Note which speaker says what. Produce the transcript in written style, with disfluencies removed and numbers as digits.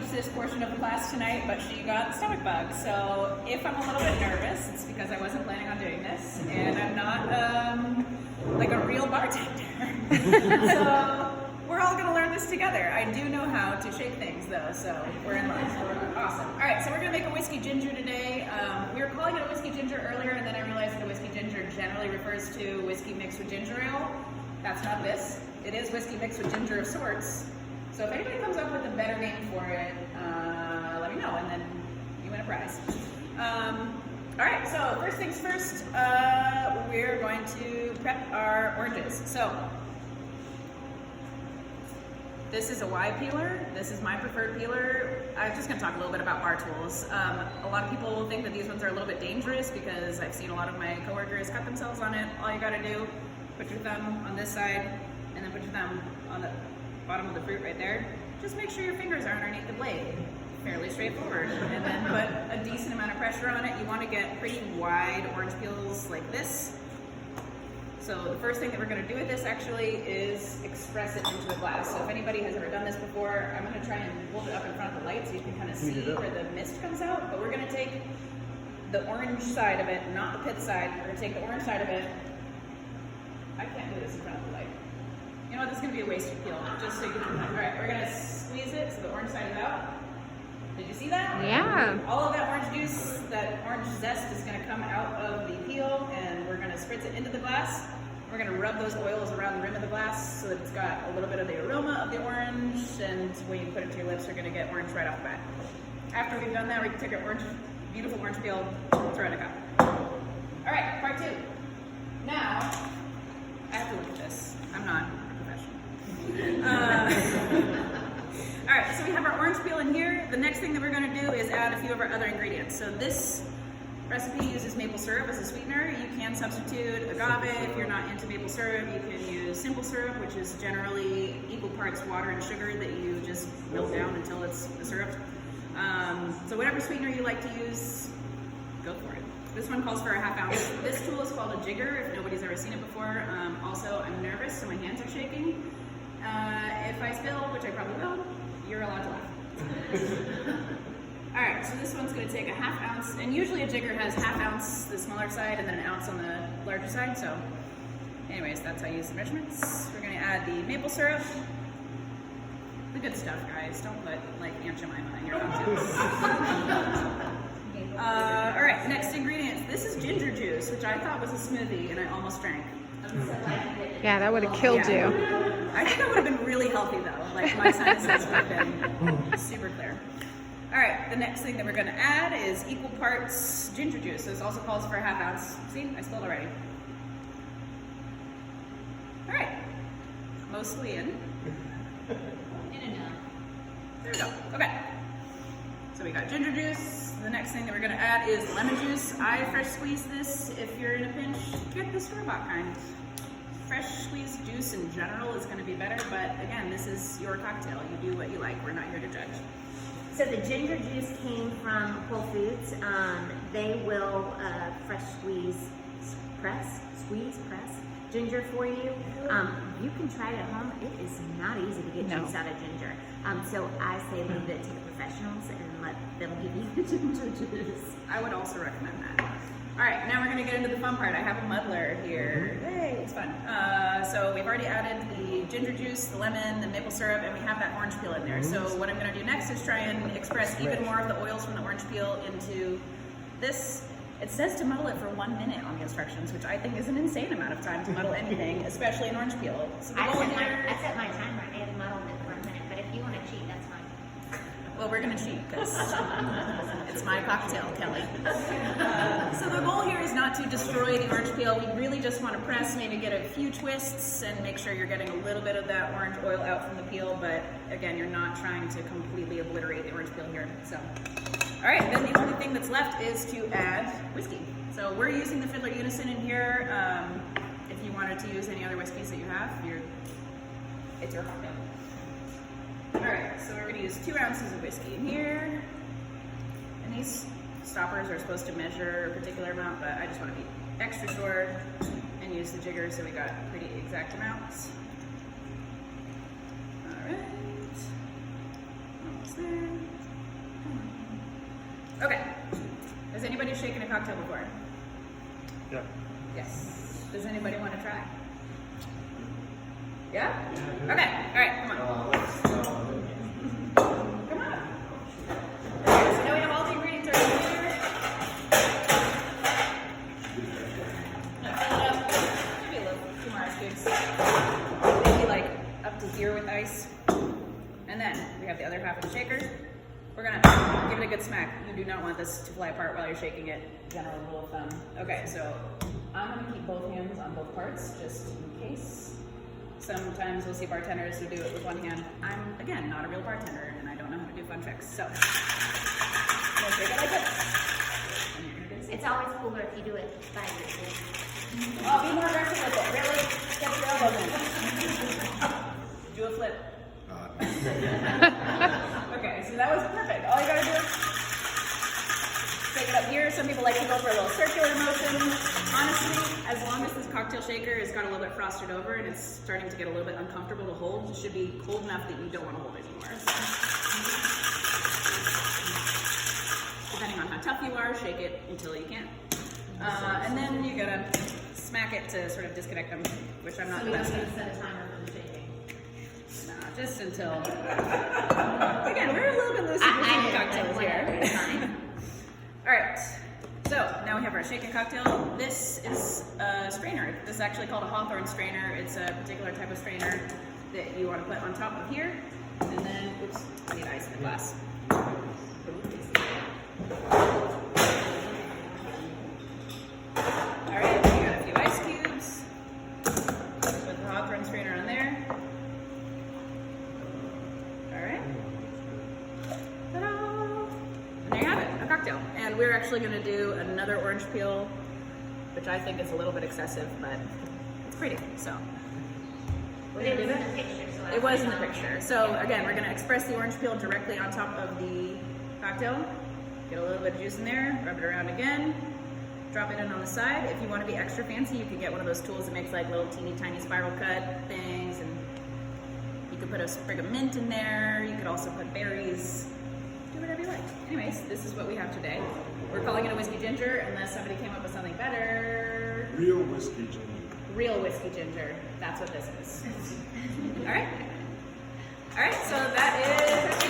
Speaker 1: use this portion of the class tonight, but she got stomach bug. So if I'm a little bit nervous, it's because I wasn't planning on doing this, and I'm not like a real bartender. So we're all gonna learn this together. I do know how to shake things though, so we're in line. Awesome. All right, so we're gonna make a whiskey ginger today. We were calling it a whiskey ginger earlier, and then I realized that a whiskey ginger generally refers to whiskey mixed with ginger ale. That's not this. It is whiskey mixed with ginger of sorts. So if anybody comes up with a better name for it, let me know, and then you win a prize. All right, so first things first, we're going to prep our oranges. So this is a Y peeler. This is my preferred peeler. I'm just gonna talk a little bit about bar tools. A lot of people think that these ones are a little bit dangerous because I've seen a lot of my coworkers cut themselves on it. All you gotta do, put your thumb on this side, and then put your thumb on the bottom of the fruit right there. Just make sure your fingers are underneath the blade. Fairly straightforward. And then put a decent amount of pressure on it. You wanna get pretty wide orange peels like this. So the first thing that we're going to do with this actually is express it into a glass. So if anybody has ever done this before, I'm going to try and hold it up in front of the light so you can kind of see where the mist comes out. But we're going to take the orange side of it, not the pith side. We're going to take the orange side of it. I can't do this in front of the light. You know what, this is going to be a wasted peel, just so you can, all right, we're going to squeeze it so the orange side is out. Did you see that?
Speaker 2: Yeah.
Speaker 1: All of that orange juice, that orange zest is going to come out of the peel, and we're going to spritz it into the glass. We're going to rub those oils around the rim of the glass so that it's got a little bit of the aroma of the orange, and when you put it to your lips, you're going to get orange right off the bat. After we've done that, we can take our orange, beautiful orange peel, throw it in a cup. All right, part two. Now, I have to look at this. I'm not a professional. All right, so we have our orange peel in here. The next thing that we're going to do is add a few of our other ingredients. So this recipe uses maple syrup as a sweetener. You can substitute agave if you're not into maple syrup. You can use simple syrup, which is generally equal parts water and sugar that you just wilt down until it's the syrup. So whatever sweetener you like to use, go for it. This one calls for a 1/2 ounce. This tool is called a jigger, if nobody's ever seen it before. Also, I'm nervous, so my hands are shaking. If I spill, which I probably will, you're allowed to laugh. All right, so this one's gonna take a 1/2 ounce, and usually a jigger has 1/2 ounce, the smaller side, and then 1 ounce on the larger side, so anyways, that's how I use the measurements. We're gonna add the maple syrup. The good stuff, guys. Don't put, like, Aunt Jemima in your cocktails. All right, next ingredients. This is ginger juice, which I thought was a smoothie, and I almost drank.
Speaker 2: Yeah, that would have killed you.
Speaker 1: I think that would have been really healthy, though. Like, my sinuses would have been super clear. All right, the next thing that we're gonna add is equal parts ginger juice. So this also calls for a 1/2 ounce. See, I spilled already. All right, mostly in. In and out. There we go, okay. So we got ginger juice. The next thing that we're gonna add is lemon juice. I fresh squeeze this. If you're in a pinch, get the store-bought kind. Fresh squeezed juice in general is gonna be better, but again, this is your cocktail. You do what you like. We're not here to judge.
Speaker 3: So the ginger juice came from Whole Foods. They will fresh press ginger for you. You can try it at home. It is not easy to get juice out of ginger. So I say leave it to the professionals and let them give you the ginger juice.
Speaker 1: I would also recommend that. All right, now we're gonna get into the fun part. I have a muddler here. Hey, it's fun. So we've already added the ginger juice, the lemon, the maple syrup, and we have that orange peel in there. So what I'm gonna do next is try and express even more of the oils from the orange peel into this. It says to muddle it for 1 minute on the instructions, which I think is an insane amount of time to muddle anything, especially an orange peel. So
Speaker 3: I set my timer and muddled it for 1 minute, but if you want to cheat, that's fine.
Speaker 1: Well, we're gonna cheat because it's my cocktail, Kelly. So the goal here is not to destroy the orange peel. We really just want to press, maybe get a few twists and make sure you're getting a little bit of that orange oil out from the peel, but again, you're not trying to completely obliterate the orange peel here. So, all right, then the only thing that's left is to add whiskey. So we're using the Fiddler Unison in here. If you wanted to use any other whiskeys that you have, it's your cocktail. All right, so we're gonna use 2 ounces of whiskey in here. And these stoppers are supposed to measure a particular amount, but I just wanna be extra sure and use the jigger so we got pretty exact amounts. All right, almost there. shaken a cocktail before?
Speaker 4: Yeah.
Speaker 1: Yes. Does anybody want to try? Yeah? Okay, alright, come on. Come on. Okay, so now we have all the ingredients already here. Fill it up. Maybe a little, few more ice cubes. Maybe like up to 0 with ice. And then we have the other half of the shaker. We're gonna give it a good smack. You do not want this to fly apart while you're shaking it. General rule of thumb. Okay, so I'm gonna keep both hands on both parts just in case. Sometimes we'll see bartenders who do it with one hand. I'm, again, not a real bartender and I don't know how to do fun tricks. So, I'm gonna shake it like this. And you're gonna do the same.
Speaker 3: It's always cooler if you do it by yourself.
Speaker 1: Oh, be more aggressive with it. Really? Get your elbows in. Do a flip. Okay, so that was perfect. All you gotta do is shake it up here. Some people like to go for a little circular motion. Honestly, as long as this cocktail shaker has got a little bit frosted over and it's starting to get a little bit uncomfortable to hold, it should be cold enough that you don't want to hold it anymore. So, depending on how tough you are, shake it until you can't. And then you gotta smack it to sort of disconnect them, which I'm not the best at.
Speaker 5: Set a timer for the shaking.
Speaker 1: No, just until. Again, we're a little bit loose with the cocktails here. All right, so now we have our shaken cocktail. This is a strainer. This is actually called a Hawthorne strainer. It's a particular type of strainer that you want to put on top of here. And then, oops, I need ice in the glass. All right, we got a few ice cubes. Put the Hawthorne strainer on there. All right. Ta-da! And there you have it, a cocktail. And we're actually going to do another orange peel, which I think is a little bit excessive, but it's pretty. So
Speaker 3: But it was in the picture, so
Speaker 1: it was in the picture. So again, we're going to express the orange peel directly on top of the cocktail. Get a little bit of juice in there, rub it around again, drop it in on the side. If you want to be extra fancy, you can get one of those tools that makes like little teeny tiny spiral cut things, and you could put a sprig of mint in there. You could also put berries. Do whatever you like. Anyways, this is what we have today. We're calling it a whiskey ginger unless somebody came up with something better.
Speaker 4: Real whiskey ginger.
Speaker 1: Real whiskey ginger. That's what this is. All right. All right. So that is.